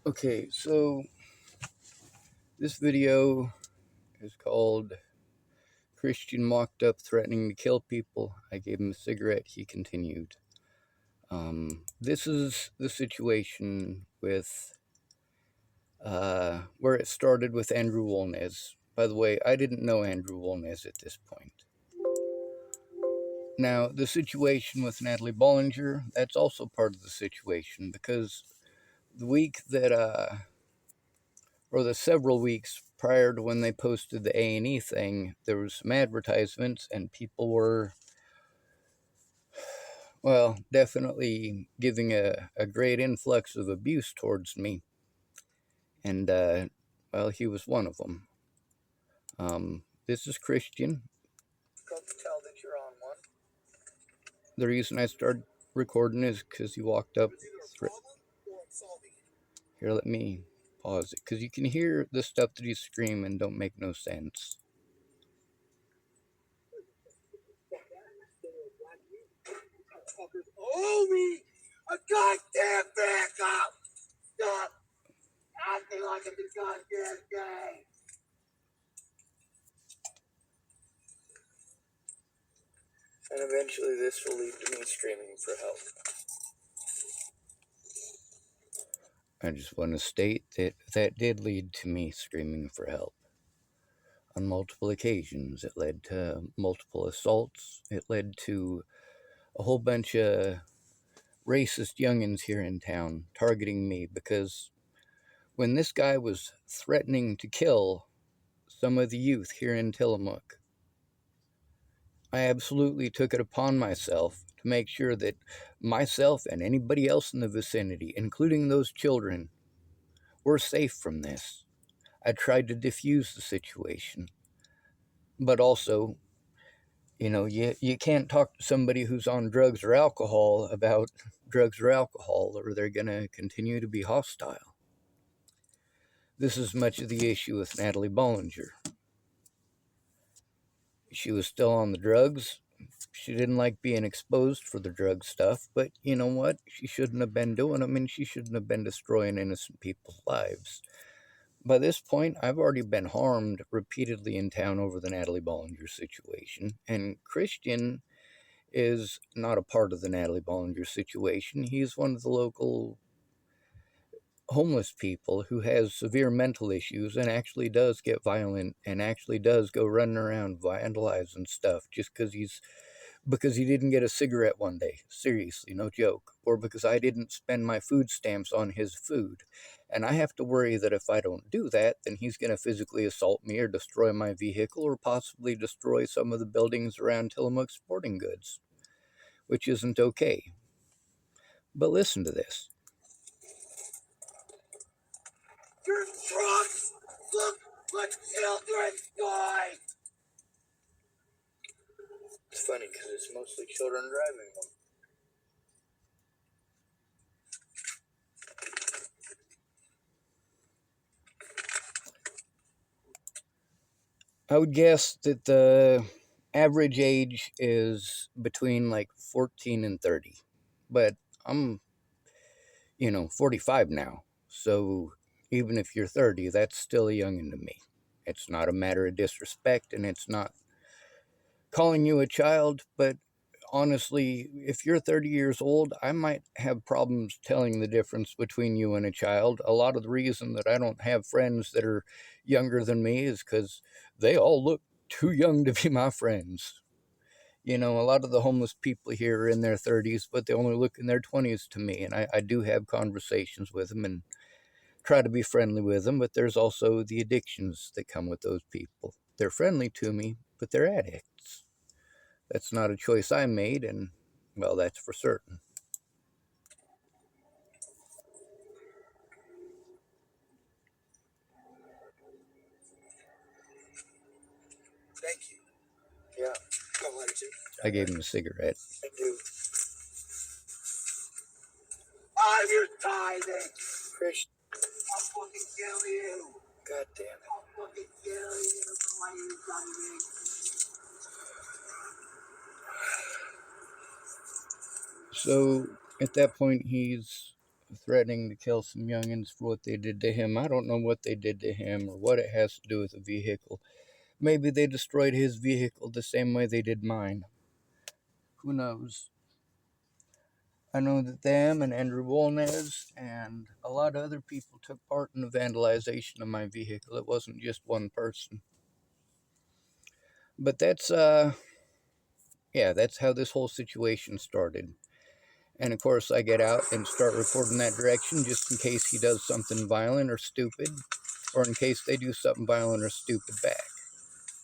Okay, so this video is called Christian Mocked Up Threatening to Kill People. I gave him a cigarette, he continued. This is the situation with where it started with Andrew Wolnez. By the way, I didn't know Andrew Wolnez at this point. Now, the situation with Natalie Bollinger, that's also part of the situation, because the week that, or the several weeks prior to when they posted the A&E thing, there was some advertisements and people were, well, definitely giving a great influx of abuse towards me. And, well, he was one of them. This is Christian. Can't tell that you're on one. The reason I started recording is because he walked up. It's either a problem or I'm solving it. Here, let me pause it, because you can hear the stuff that he's screaming don't make no sense. Owe me a goddamn backup! Stop acting like it's a goddamn game! And eventually this will lead to me screaming for help. I just want to state that that did lead to me screaming for help. On multiple occasions, it led to multiple assaults. It led to a whole bunch of racist youngins here in town targeting me, because when this guy was threatening to kill some of the youth here in Tillamook, I absolutely took it upon myself to make sure that myself and anybody else in the vicinity, including those children, were safe from this. I tried to diffuse the situation, but also, you can't talk to somebody who's on drugs or alcohol about drugs or alcohol, or they're going to continue to be hostile. This is much of the issue with Natalie Bollinger. She was still on the drugs. She didn't like being exposed for the drug stuff, but you know what? She shouldn't have been doing them, and she shouldn't have been destroying innocent people's lives. By this point, I've already been harmed repeatedly in town over the Natalie Bollinger situation, and Christian is not a part of the Natalie Bollinger situation. He's one of the local homeless people who has severe mental issues and actually does get violent and actually does go running around vandalizing stuff just because he didn't get a cigarette one day. Seriously, no joke. Or because I didn't spend my food stamps on his food. And I have to worry that if I don't do that, then he's going to physically assault me or destroy my vehicle or possibly destroy some of the buildings around Tillamook Sporting Goods, which isn't okay. But listen to this. Your trucks look like children's toys! It's funny because it's mostly children driving them. I would guess that the average age is between like 14 and 30. But I'm, 45 now. So even if you're 30, that's still a youngin' to me. It's not a matter of disrespect, and it's not calling you a child, but honestly, if you're 30 years old, I might have problems telling the difference between you and a child. A lot of the reason that I don't have friends that are younger than me is because they all look too young to be my friends. A lot of the homeless people here are in their 30s, but they only look in their 20s to me. And I do have conversations with them and try to be friendly with them, but there's also the addictions that come with those people. They're friendly to me, but they're addicts. That's not a choice I made, and, well, that's for certain. Thank you. Yeah. I'll let you. I gave him a cigarette. I do. I'm your tithing! Christian. I'll fucking kill you! God damn it. I'll fucking kill you for what you've done to me. So at that point, he's threatening to kill some youngins for what they did to him. I don't know what they did to him or what it has to do with the vehicle. Maybe they destroyed his vehicle the same way they did mine. Who knows? I know that them and Andrew Wolnez and a lot of other people took part in the vandalization of my vehicle. It wasn't just one person. But that's how this whole situation started. And of course, I get out and start reporting that direction just in case he does something violent or stupid, or in case they do something violent or stupid back.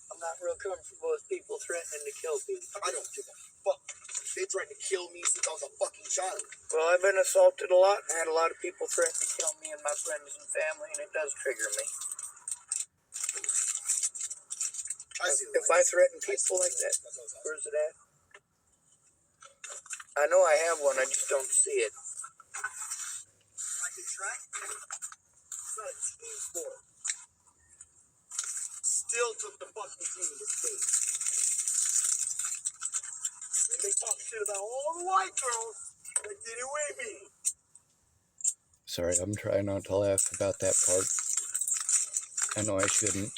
I'm not real comfortable with people threatening to kill people. I don't give a fuck. They threatened to kill me since I was a fucking child. Well, I've been assaulted a lot and had a lot of people threaten to kill me and my friends and family, and it does trigger me. If I threaten people like that, where's it at? I know I have one, I just don't see it. Still took the fucking team to state. And they talk shit about all the white girls that did it with me. Sorry, I'm trying not to laugh about that part. I know I shouldn't.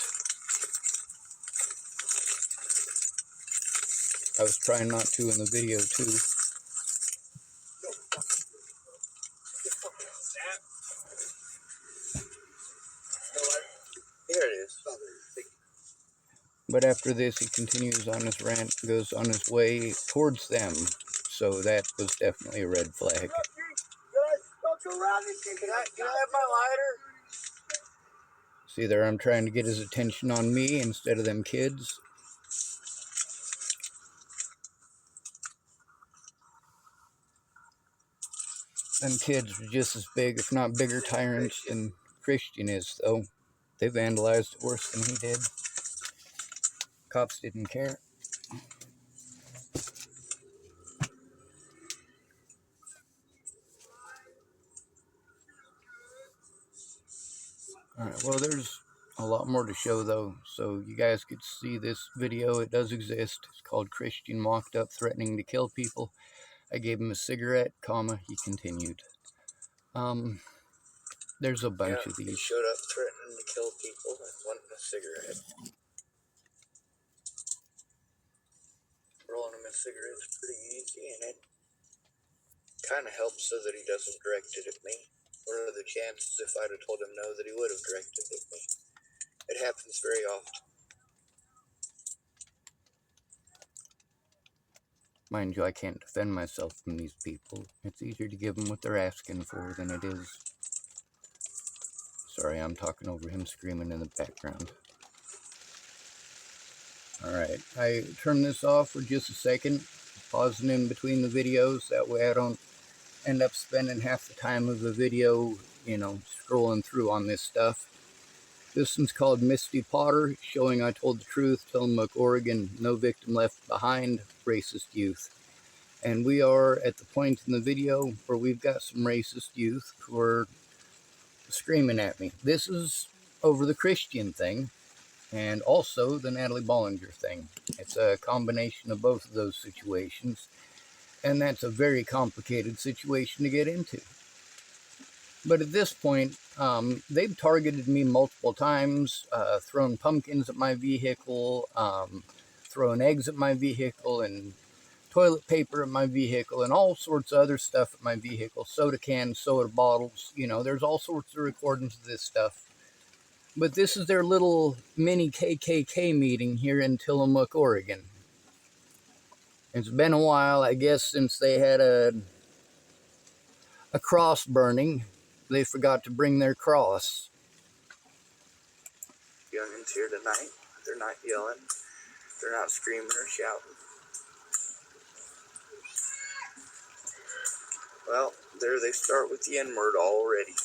I was trying not to in the video too. Here it is. But after this, he continues on his rant, goes on his way towards them. So that was definitely a red flag. Can I have my lighter? See there, I'm trying to get his attention on me instead of them kids. Them kids are just as big, if not bigger, tyrants than Christian is, though. They vandalized it worse than he did. Cops didn't care. Alright, well, there's a lot more to show, though, so you guys could see this video. It does exist. It's called Christian Walked Up Threatening to Kill People. I gave him a cigarette, he continued. There's a bunch of these. He showed up threatening to kill people and wanting a cigarette. Rolling him a cigarette is pretty easy, and it kind of helps so that he doesn't direct it at me. What are the chances if I'd have told him no that he would have directed it at me? It happens very often. Mind you, I can't defend myself from these people. It's easier to give them what they're asking for than it is. Sorry, I'm talking over him screaming in the background. Alright, I turn this off for just a second, pausing in between the videos, that way I don't end up spending half the time of the video, scrolling through on this stuff. This one's called Misty Potter, showing I told the truth, Tillamook, Oregon, no victim left behind, racist youth. And we are at the point in the video where we've got some racist youth who are screaming at me. This is over the Christian thing and also the Natalie Bollinger thing. It's a combination of both of those situations, and that's a very complicated situation to get into. But at this point, they've targeted me multiple times, thrown pumpkins at my vehicle, thrown eggs at my vehicle, and toilet paper at my vehicle, and all sorts of other stuff at my vehicle, soda cans, soda bottles, there's all sorts of recordings of this stuff. But this is their little mini KKK meeting here in Tillamook, Oregon. It's been a while, I guess, since they had a cross burning. They forgot to bring their cross. Youngins here tonight. They're not yelling. They're not screaming or shouting. Well, there they start with the N-word already.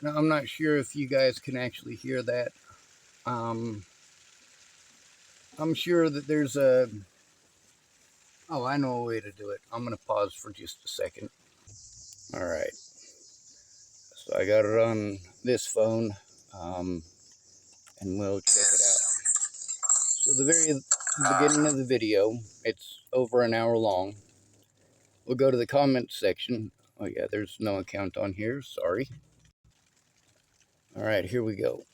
Now, I'm not sure if you guys can actually hear that. I'm sure that there's a... Oh, I know a way to do it. I'm going to pause for just a second. Alright. So I got it on this phone, and we'll check it out. So the beginning of the video. It's over an hour long. We'll go to the comments section. Oh yeah, there's no account on here, sorry. All right, here we go.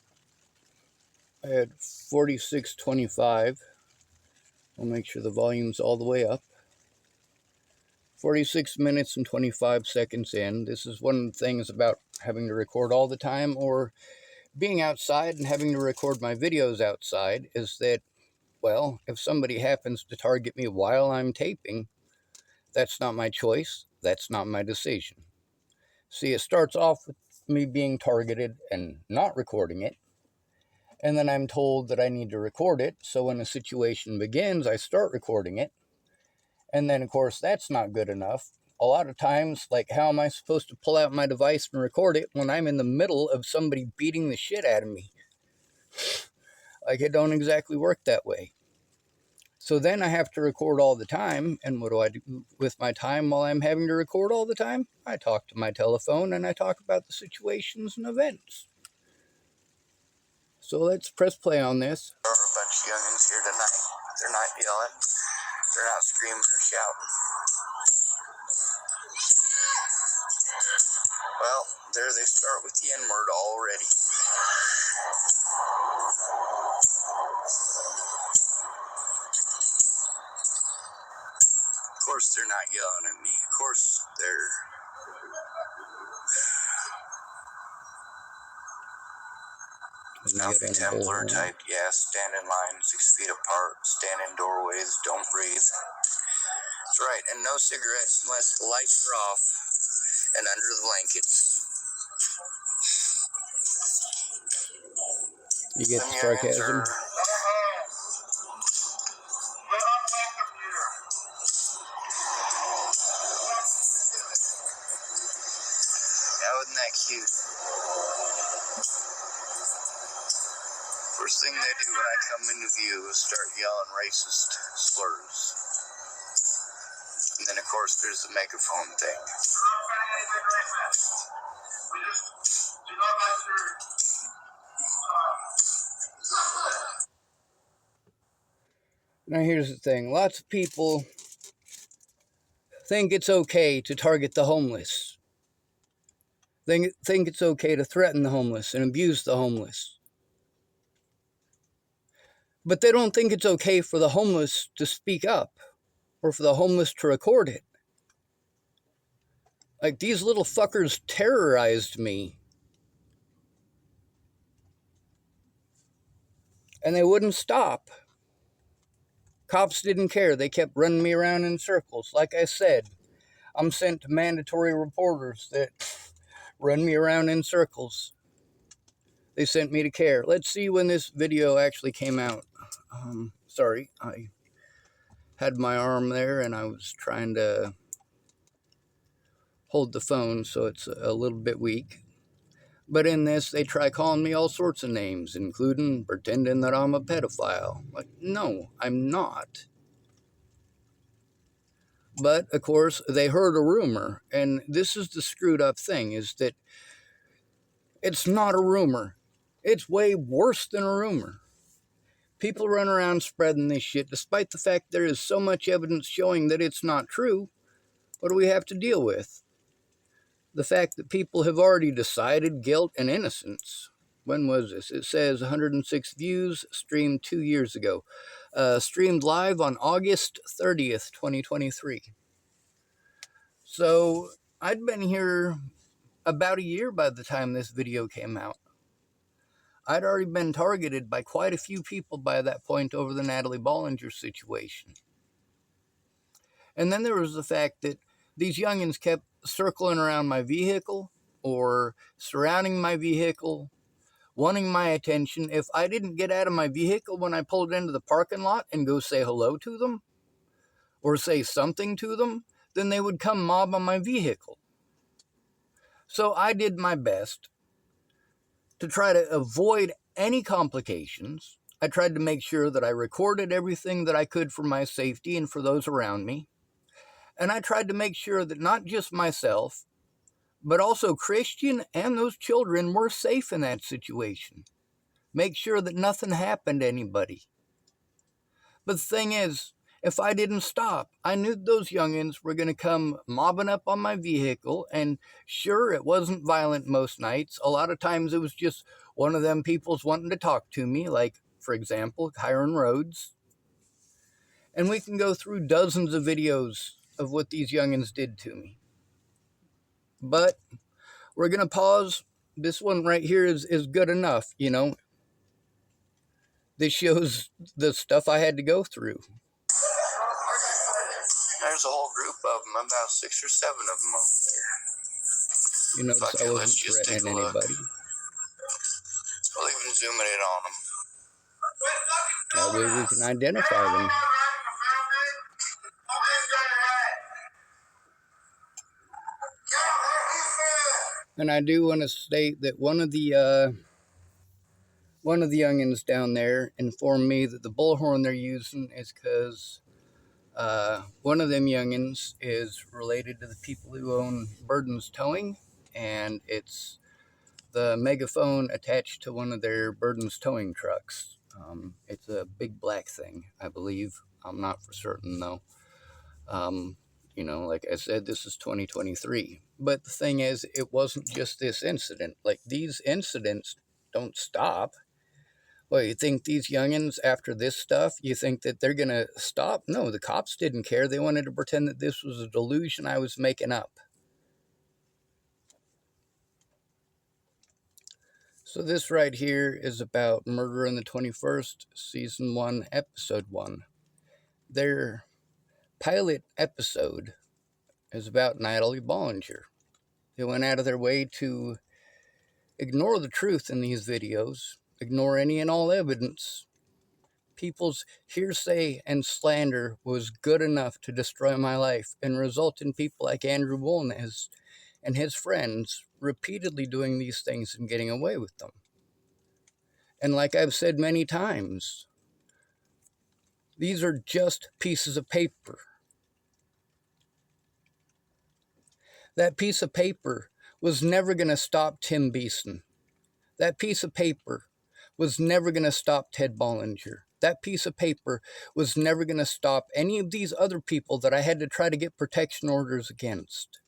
I had 4625. I'll make sure the volume's all the way up. 46 minutes and 25 seconds in. This is one of the things about having to record all the time or being outside and having to record my videos outside is that, well, if somebody happens to target me while I'm taping, that's not my choice. That's not my decision. See, it starts off with me being targeted and not recording it. And then I'm told that I need to record it. So when the situation begins, I start recording it. And then, of course, that's not good enough. A lot of times, like, how am I supposed to pull out my device and record it when I'm in the middle of somebody beating the shit out of me? Like, it don't exactly work that way. So then I have to record all the time. And what do I do with my time while I'm having to record all the time? I talk to my telephone and I talk about the situations and events. So let's press play on this. There are a bunch of youngins here tonight. They're not yelling. They're not screaming or shouting. Well, there they start with the N-word already. Of course they're not yelling at me. Of course they're... Outfit Templar type, yeah, stand in line 6 feet apart, stand in doorways, don't breathe. That's right, and no cigarettes unless the lights are off and under the blankets. You get the sarcasm. Yeah, wasn't that cute? First thing they do when I come into view is start yelling racist slurs. And then, of course, there's the megaphone thing. Now here's the thing. Lots of people think it's okay to target the homeless. Think it's okay to threaten the homeless and abuse the homeless. But they don't think it's okay for the homeless to speak up or for the homeless to record it. Like, these little fuckers terrorized me. And they wouldn't stop. Cops didn't care. They kept running me around in circles. Like I said, I'm sent to mandatory reporters that run me around in circles. They sent me to care. Let's see when this video actually came out. Sorry, I had my arm there and I was trying to hold the phone, so it's a little bit weak. But in this, they try calling me all sorts of names, including pretending that I'm a pedophile. Like, no, I'm not. But, of course, they heard a rumor, and this is the screwed up thing, is that it's not a rumor. It's way worse than a rumor. People run around spreading this shit, despite the fact there is so much evidence showing that it's not true. What do we have to deal with? The fact that people have already decided guilt and innocence. When was this? It says 106 views, streamed 2 years ago. Streamed live on August 30th, 2023. So I'd been here about a year by the time this video came out. I'd already been targeted by quite a few people by that point over the Natalie Bollinger situation. And then there was the fact that these youngins kept circling around my vehicle or surrounding my vehicle, wanting my attention. If I didn't get out of my vehicle when I pulled into the parking lot and go say hello to them or say something to them, then they would come mob on my vehicle. So I did my best to try to avoid any complications. I tried to make sure that I recorded everything that I could for my safety and for those around me. And I tried to make sure that not just myself, but also Christian and those children were safe in that situation. Make sure that nothing happened to anybody. But the thing is, if I didn't stop, I knew those youngins were going to come mobbing up on my vehicle. And sure, it wasn't violent most nights. A lot of times it was just one of them people's wanting to talk to me, like, for example, Kyron Rhodes. And we can go through dozens of videos of what these youngins did to me. But we're going to pause. This one right here is good enough, you know. This shows the stuff I had to go through. There's a whole group of them, about 6 or 7 of them over there. You notice Fuck I it, let's wasn't just take threatening a look. anybody. We'll even zoom in on them. That way we can identify them. And I do want to state that one of the youngins down there informed me that the bullhorn they're using is because one of them youngins is related to the people who own Burden's Towing, and it's the megaphone attached to one of their Burden's Towing trucks. It's a big black thing, I believe. I'm not for certain, though. You know, like I said, this is 2023. But the thing is, it wasn't just this incident. Like, these incidents don't stop. Well, you think these youngins, after this stuff, you think that they're going to stop? No, the cops didn't care. They wanted to pretend that this was a delusion I was making up. So this right here is about Murder in the 21st, Season 1, Episode 1. Their pilot episode is about Natalie Bollinger. They went out of their way to ignore the truth in these videos, ignore any and all evidence. People's hearsay and slander was good enough to destroy my life and result in people like Andrew Wolnez and his friends repeatedly doing these things and getting away with them. And like I've said many times, these are just pieces of paper. That piece of paper was never going to stop Tim Beeson. That piece of paper was never going to stop Ted Bollinger. That piece of paper was never going to stop any of these other people that I had to try to get protection orders against.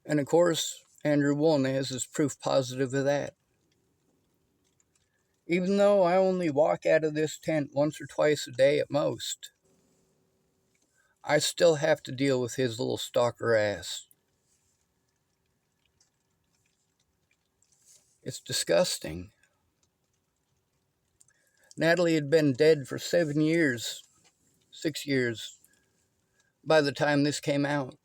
And of course, Andrew Wolnez is proof positive of that. Even though I only walk out of this tent once or twice a day at most, I still have to deal with his little stalker ass. It's disgusting. Natalie had been dead for 6 years, by the time this came out.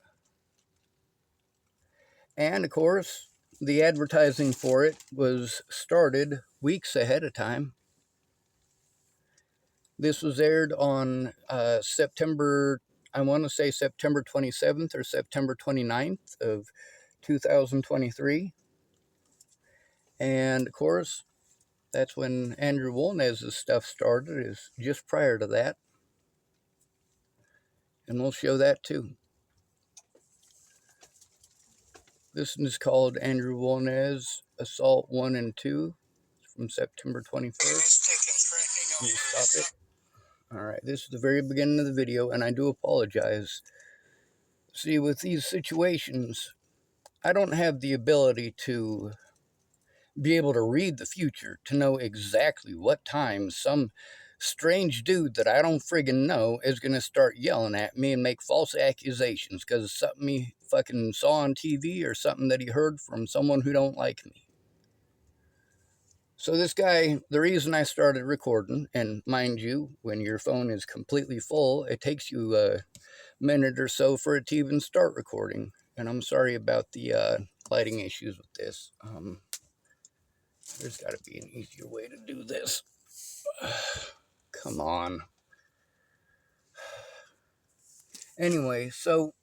And, of course, the advertising for it was started weeks ahead of time. This was aired on September 27th or September 29th of 2023. And, of course, that's when Andrew Wolnez's stuff started, is just prior to that. And we'll show that too. This is called Andrew Wolnez Assault 1 and 2. It's from September 21st. Can you stop it? Alright, this is the very beginning of the video, and I do apologize. See, with these situations, I don't have the ability to be able to read the future, to know exactly what time some strange dude that I don't friggin' know is going to start yelling at me and make false accusations because of something he fucking saw on TV or something that he heard from someone who don't like me. So this guy, the reason I started recording, and mind you, when your phone is completely full, it takes you a minute or so for it to even start recording. And I'm sorry about the lighting issues with this. There's got to be an easier way to do this. Come on. Anyway, so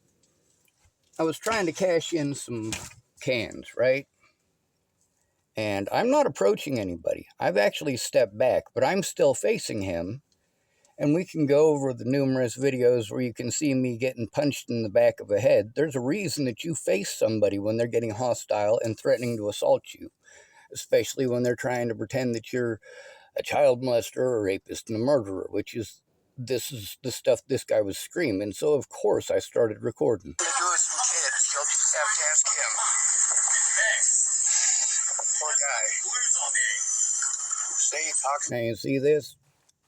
I was trying to cash in some cans, right? And I'm not approaching anybody. I've actually stepped back, but I'm still facing him. And we can go over the numerous videos where you can see me getting punched in the back of the head. There's a reason that you face somebody when they're getting hostile and threatening to assault you. especially when they're trying to pretend that you're a child molester, a rapist, and a murderer, this is the stuff this guy was screaming. So of course I started recording. To do with some kids, you'll just have to ask him. Poor guy. Stay talking. Now you see this?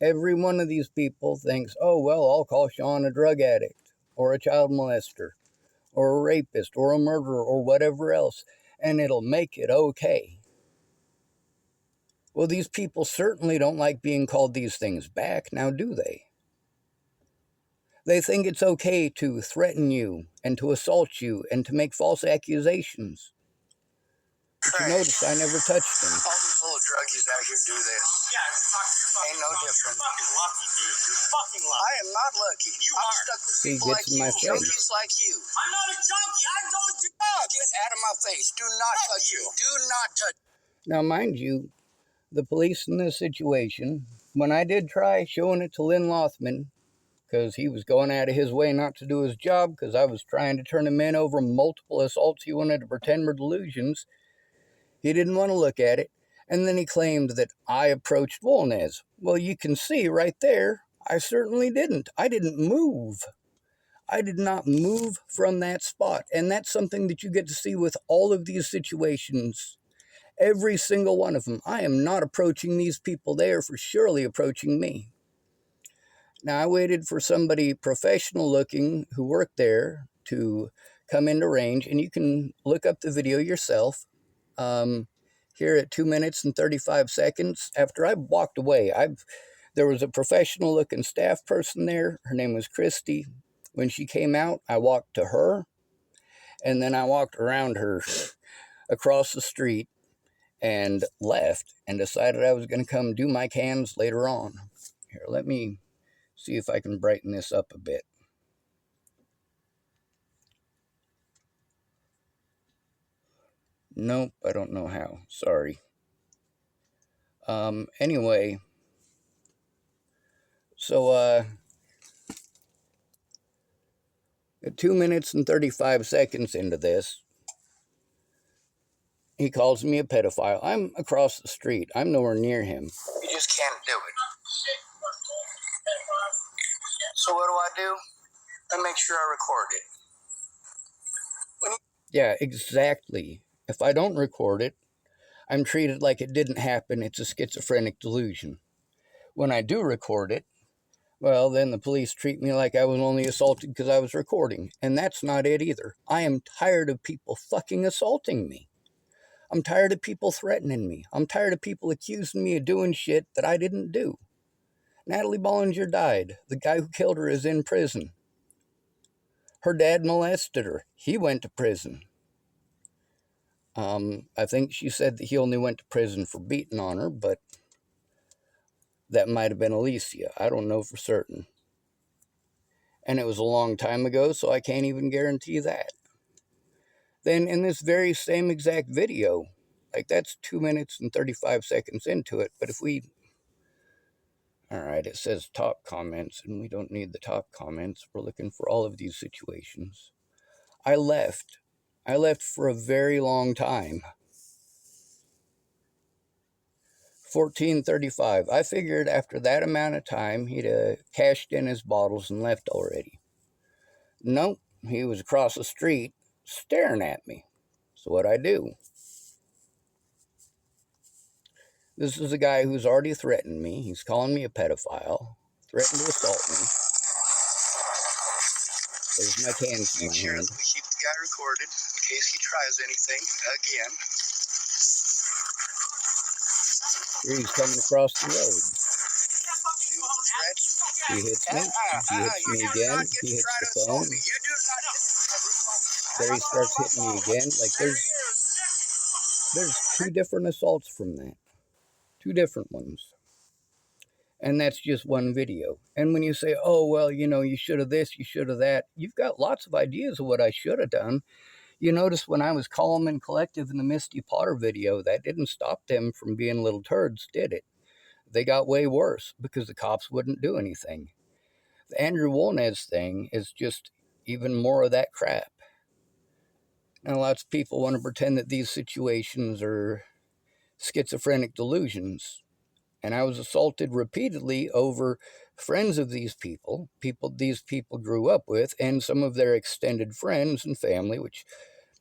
Every one of these people thinks, oh, well, I'll call Sean a drug addict, or a child molester, or a rapist, or a murderer, or whatever else, and it'll make it okay. Well, these people certainly don't like being called these things back, now do they? They think it's okay to threaten you, and to assault you, and to make false accusations. But you notice I never touched them. All these little druggies out here do this. Yeah, ain't no different. You're fucking lucky, dude. You're fucking lucky. I am not lucky. I'm stuck with people like you, junkies like you. I'm not a junkie. I don't do drugs. Get out of my face. Do not touch you. Do not touch. Now, mind you, the police in this situation, when I did try showing it to Lynn Lothman, because he was going out of his way not to do his job, because I was trying to turn him in over multiple assaults he wanted to pretend were delusions, he didn't want to look at it, and then he claimed that I approached Wolnez. Well, you can see right there, I certainly didn't. I didn't move. I did not move from that spot, and that's something that you get to see with all of these situations. Every single one of them. I am not approaching these people. They are for surely approaching me. Now, I waited for somebody professional looking who worked there to come into range, and you can look up the video yourself. Here at 2 minutes and 35 seconds, after I walked away, there was a professional looking staff person there. Her name was Christy. When she came out, I walked to her, and then I walked around her across the street and left, and decided I was going to come do my cans later on. Here, let me see if I can brighten this up a bit. Nope, I don't know how. Sorry. Anyway, so at 2 minutes and 35 seconds into this, he calls me a pedophile. I'm across the street. I'm nowhere near him. You just can't do it. So what do? I make sure I record it. Yeah, exactly. If I don't record it, I'm treated like it didn't happen. It's a schizophrenic delusion. When I do record it, well, then the police treat me like I was only assaulted because I was recording. And that's not it either. I am tired of people fucking assaulting me. I'm tired of people threatening me. I'm tired of people accusing me of doing shit that I didn't do. Natalie Bollinger died. The guy who killed her is in prison. Her dad molested her. He went to prison. I think she said that he only went to prison for beating on her, but that might have been Alicia. I don't know for certain. And it was a long time ago, so I can't even guarantee that. Then in this very same exact video, like that's 2 minutes and 35 seconds into it, but if we... All right, it says top comments, and we don't need the top comments. We're looking for all of these situations. I left. I left for a very long time. 14:35. I figured after that amount of time, he'd cashed in his bottles and left already. Nope, he was across the street staring at me. So what'd I do? This is a guy who's already threatened me. He's calling me a pedophile, threatened to assault me. There's my cans in my hand. We keep the guy recorded in case he tries anything again. Here he's coming across the road. He hits me. He hits me again. He hits the phone. There he starts hitting me again. Like there's 2 different assaults from that. 2 different ones. And that's just one video. And when you say, oh, well, you know, you should have this, you should have that, you've got lots of ideas of what I should have done. You notice when I was calm and collective in the Misty Potter video, that didn't stop them from being little turds, did it? They got way worse because the cops wouldn't do anything. The Andrew Wolnez thing is just even more of that crap. Now, lots of people want to pretend that these situations are schizophrenic delusions. And I was assaulted repeatedly over friends of these people these people grew up with, and some of their extended friends and family, which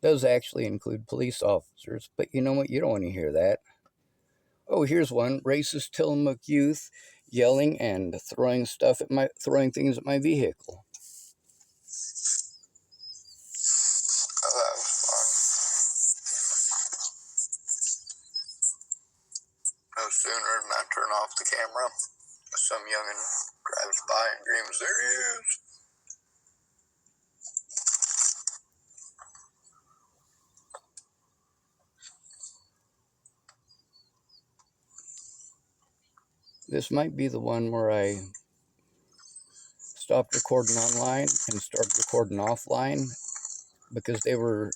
does actually include police officers. But you know what? You don't want to hear that. Oh, here's one: racist Tillamook youth yelling and throwing things at my vehicle. Oh, that was fun. No sooner than I turn off the camera, some youngin' drives by and screams, "There he is!" This might be the one where I stopped recording online and started recording offline because they were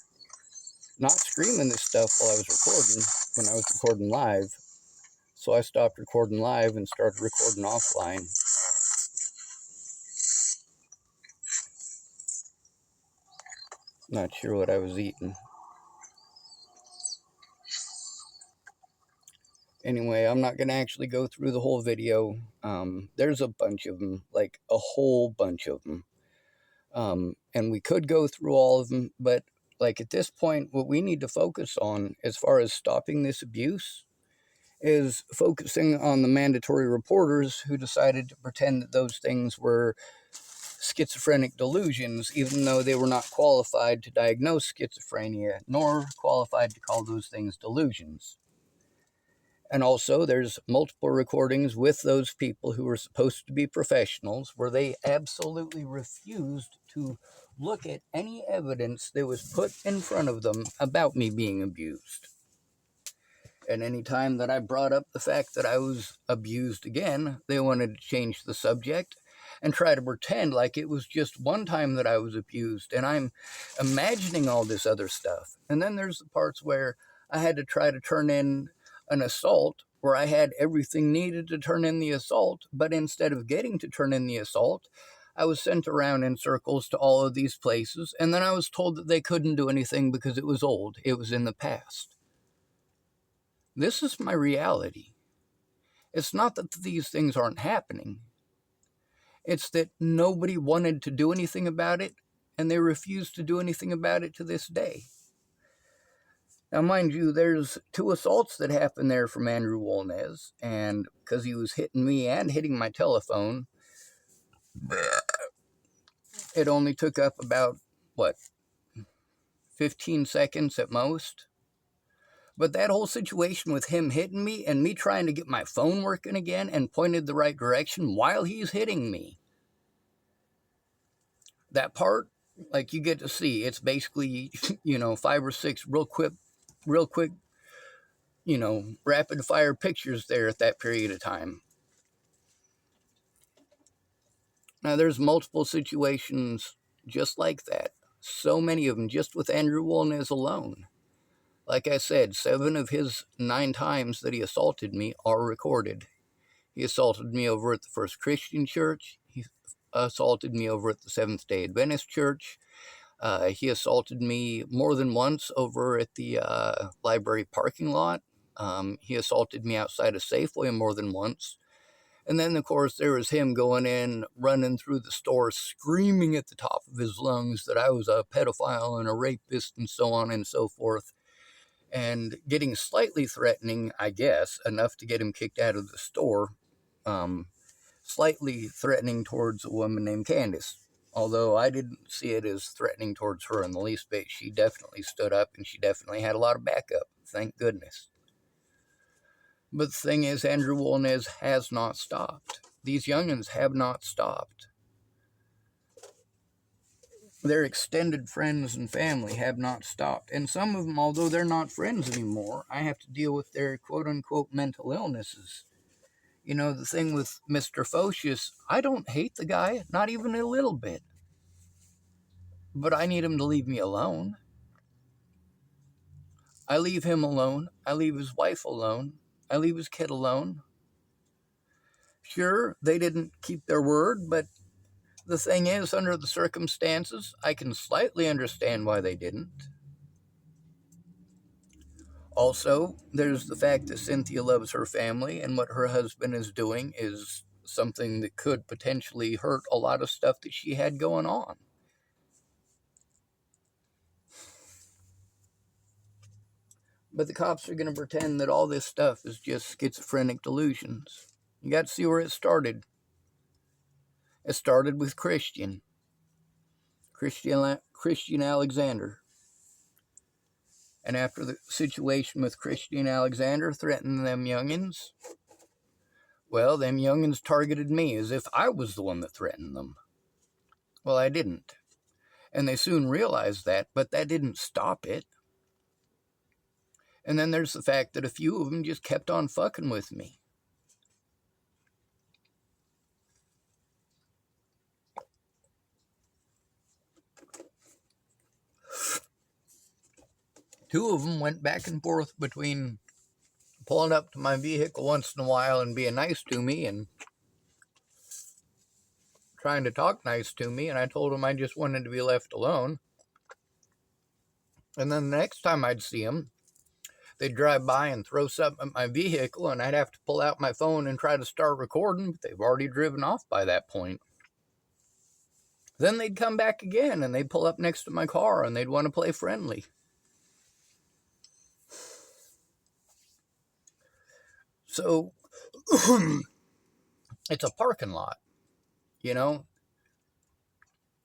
not screaming this stuff while I was recording when I was recording live. So I stopped recording live and started recording offline. Not sure what I was eating. Anyway, I'm not going to actually go through the whole video. There's a bunch of them, like a whole bunch of them. And we could go through all of them, but like at this point, what we need to focus on as far as stopping this abuse is focusing on the mandatory reporters who decided to pretend that those things were schizophrenic delusions, even though they were not qualified to diagnose schizophrenia, nor qualified to call those things delusions. And also, there's multiple recordings with those people who were supposed to be professionals where they absolutely refused to look at any evidence that was put in front of them about me being abused. And any time that I brought up the fact that I was abused again, they wanted to change the subject and try to pretend like it was just one time that I was abused. And I'm imagining all this other stuff. And then there's the parts where I had to try to turn in an assault where I had everything needed to turn in the assault. But instead of getting to turn in the assault, I was sent around in circles to all of these places. And then I was told that they couldn't do anything because it was old, it was in the past. This is my reality. It's not that these things aren't happening. It's that nobody wanted to do anything about it, and they refuse to do anything about it to this day. Now, mind you, there's 2 assaults that happened there from Andrew Wolnez, and because he was hitting me and hitting my telephone, it only took up about, 15 seconds at most. But that whole situation with him hitting me and me trying to get my phone working again and pointed the right direction while he's hitting me, that part, like you get to see, it's basically, 5 or 6 real quick, rapid fire pictures there at that period of time. Now, there's multiple situations just like that. So many of them just with Andrew Wolnez alone. Like I said, 7 of his 9 times that he assaulted me are recorded. He assaulted me over at the First Christian Church. He assaulted me over at the Seventh-day Adventist Church. He assaulted me more than once over at the library parking lot. He assaulted me outside of Safeway more than once. And then, of course, there was him going in, running through the store, screaming at the top of his lungs that I was a pedophile and a rapist and so on and so forth. And getting slightly threatening, I guess, enough to get him kicked out of the store. Slightly threatening towards a woman named Candace. Although I didn't see it as threatening towards her in the least bit. She definitely stood up and she definitely had a lot of backup. Thank goodness. But the thing is, Andrew Wolnez has not stopped. These youngins have not stopped. Their extended friends and family have not stopped. And some of them, although they're not friends anymore, I have to deal with their quote-unquote mental illnesses. The thing with Mr. Focius, I don't hate the guy, not even a little bit. But I need him to leave me alone. I leave him alone. I leave his wife alone. I leave his kid alone. Sure, they didn't keep their word, but the thing is, under the circumstances, I can slightly understand why they didn't. Also, there's the fact that Cynthia loves her family, and what her husband is doing is something that could potentially hurt a lot of stuff that she had going on. But the cops are going to pretend that all this stuff is just schizophrenic delusions. You got to see where it started. It started with Christian Alexander. And after the situation with Christian Alexander threatening them youngins, well, them youngins targeted me as if I was the one that threatened them. Well, I didn't. And they soon realized that, but that didn't stop it. And then there's the fact that a few of them just kept on fucking with me. Two of them went back and forth between pulling up to my vehicle once in a while and being nice to me and trying to talk nice to me. And I told them I just wanted to be left alone. And then the next time I'd see them, they'd drive by and throw something at my vehicle, and I'd have to pull out my phone and try to start recording, but they've already driven off by that point. Then they'd come back again, and they'd pull up next to my car, and they'd want to play friendly. So, it's a parking lot, you know?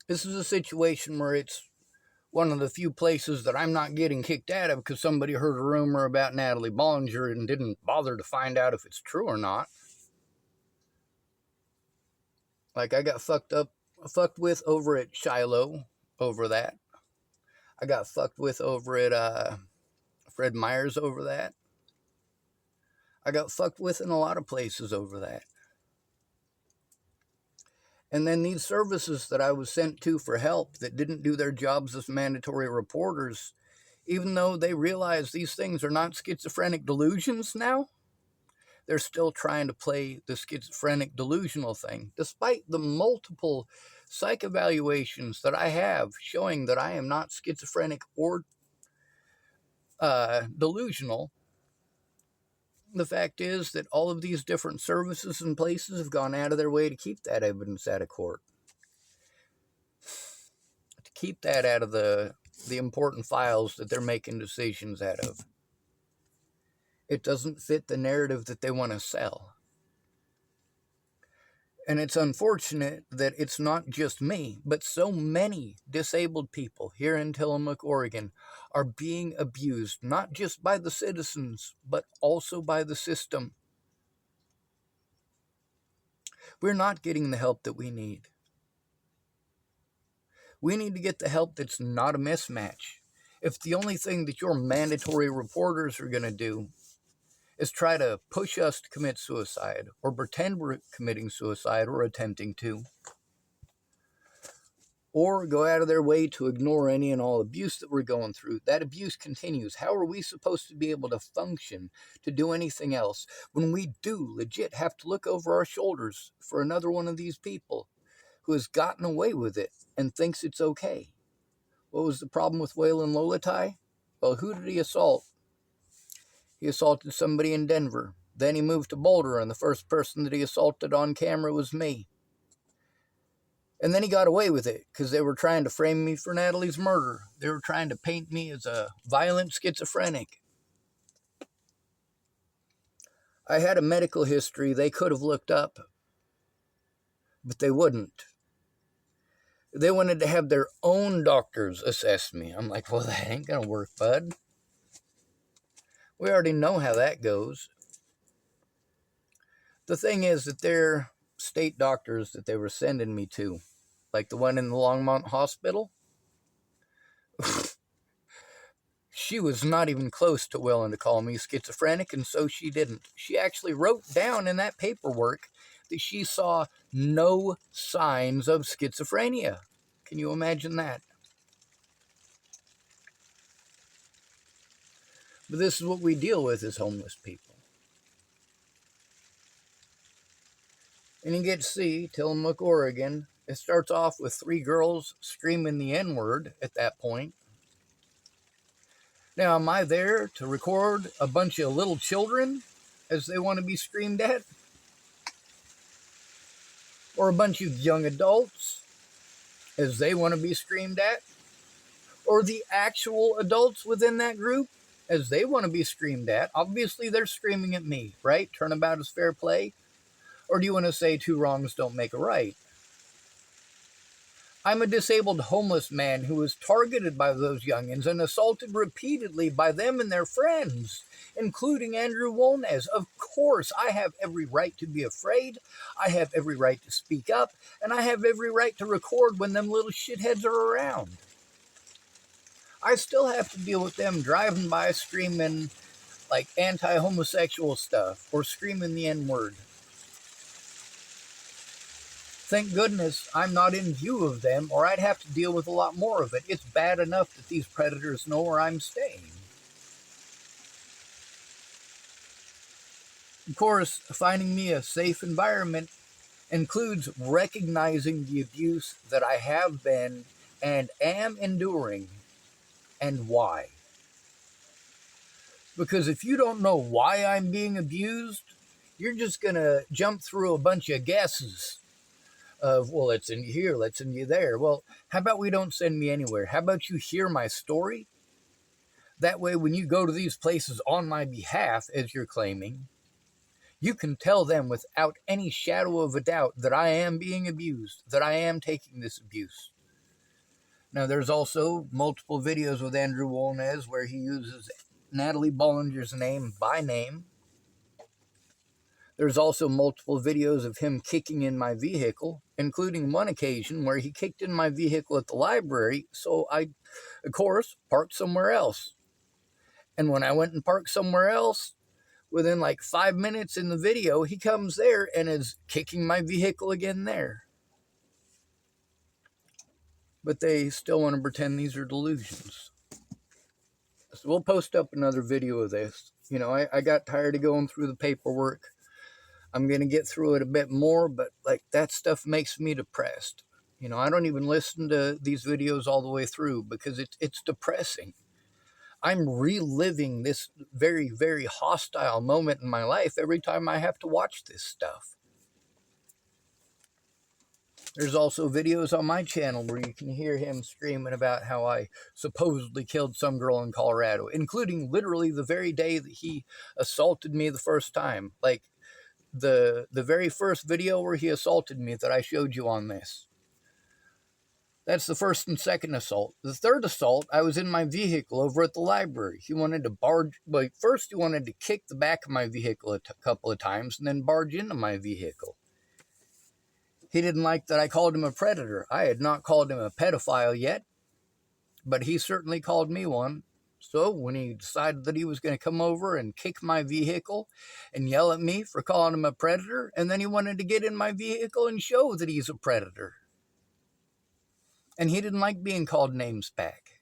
This is a situation where it's one of the few places that I'm not getting kicked out of because somebody heard a rumor about Natalie Bollinger and didn't bother to find out if it's true or not. Like, I got fucked with over at Shiloh over that. I got fucked with over at Fred Meyer's over that. I got fucked with in a lot of places over that. And then these services that I was sent to for help that didn't do their jobs as mandatory reporters, even though they realize these things are not schizophrenic delusions now, they're still trying to play the schizophrenic delusional thing, despite the multiple psych evaluations that I have showing that I am not schizophrenic or delusional. The fact is that all of these different services and places have gone out of their way to keep that evidence out of court, to keep that out of the important files that they're making decisions out of. It doesn't fit the narrative that they want to sell. And it's unfortunate that it's not just me, but so many disabled people here in Tillamook, Oregon, are being abused, not just by the citizens, but also by the system. We're not getting the help that we need. We need to get the help that's not a mismatch. If the only thing that your mandatory reporters are going to do is try to push us to commit suicide or pretend we're committing suicide or attempting to, or go out of their way to ignore any and all abuse that we're going through, that abuse continues. How are we supposed to be able to function, to do anything else, when we do legit have to look over our shoulders for another one of these people who has gotten away with it and thinks it's okay? What was the problem with Waylon Lolatai? Well, who did he assault? He assaulted somebody in Denver. Then he moved to Boulder, and the first person that he assaulted on camera was me. And then he got away with it because they were trying to frame me for Natalie's murder. They were trying to paint me as a violent schizophrenic. I had a medical history they could have looked up, but they wouldn't. They wanted to have their own doctors assess me. I'm like, well, that ain't going to work, bud. We already know how that goes. The thing is that their state doctors that they were sending me to, like the one in the Longmont Hospital, she was not even close to willing to call me schizophrenic, and so she didn't. She actually wrote down in that paperwork that she saw no signs of schizophrenia. Can you imagine that? But this is what we deal with as homeless people. And you get to see Tillamook, Oregon. It starts off with 3 girls screaming the N-word at that point. Now, am I there to record a bunch of little children as they want to be screamed at? Or a bunch of young adults as they want to be screamed at? Or the actual adults within that group as they want to be screamed at? Obviously, they're screaming at me, right? Turnabout is fair play. Or do you want to say two wrongs don't make a right? I'm a disabled homeless man who was targeted by those youngins and assaulted repeatedly by them and their friends, including Andrew Wolnez. Of course, I have every right to be afraid. I have every right to speak up, and I have every right to record when them little shitheads are around. I still have to deal with them driving by screaming like anti-homosexual stuff or screaming the N-word. Thank goodness I'm not in view of them, or I'd have to deal with a lot more of it. It's bad enough that these predators know where I'm staying. Of course, finding me a safe environment includes recognizing the abuse that I have been and am enduring and why. Because if you don't know why I'm being abused, you're just going to jump through a bunch of guesses of, well, let's send you here, let's send you there. Well, how about we don't send me anywhere? How about you hear my story? That way, when you go to these places on my behalf, as you're claiming, you can tell them without any shadow of a doubt that I am being abused, that I am taking this abuse. Now, there's also multiple videos with Andrew Wolnez where he uses Natalie Bollinger's name by name. There's also multiple videos of him kicking in my vehicle, including one occasion where he kicked in my vehicle at the library, so I, of course, parked somewhere else. And when I went and parked somewhere else, within like 5 minutes in the video, he comes there and is kicking my vehicle again there. But they still want to pretend these are delusions. So we'll post up another video of this. You know, I got tired of going through the paperwork. I'm going to get through it a bit more, but like that stuff makes me depressed. You know, I don't even listen to these videos all the way through because it's depressing. I'm reliving this very, very hostile moment in my life every time I have to watch this stuff. There's also videos on my channel where you can hear him screaming about how I supposedly killed some girl in Colorado, including literally the very day that he assaulted me the first time. Like, the very first video where he assaulted me that I showed you on this. That's the first and second assault. The third assault, I was in my vehicle over at the library. He wanted to barge, well, first he wanted to kick the back of my vehicle a couple of times and then barge into my vehicle. He didn't like that I called him a predator. I had not called him a pedophile yet, but he certainly called me one. So when he decided that he was going to come over and kick my vehicle and yell at me for calling him a predator, and then he wanted to get in my vehicle and show that he's a predator. And he didn't like being called names back.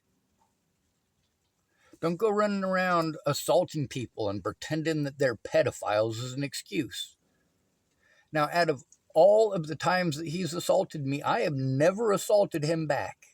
Don't go running around assaulting people and pretending that they're pedophiles as an excuse. Now, out of all of the times that he's assaulted me, I have never assaulted him back.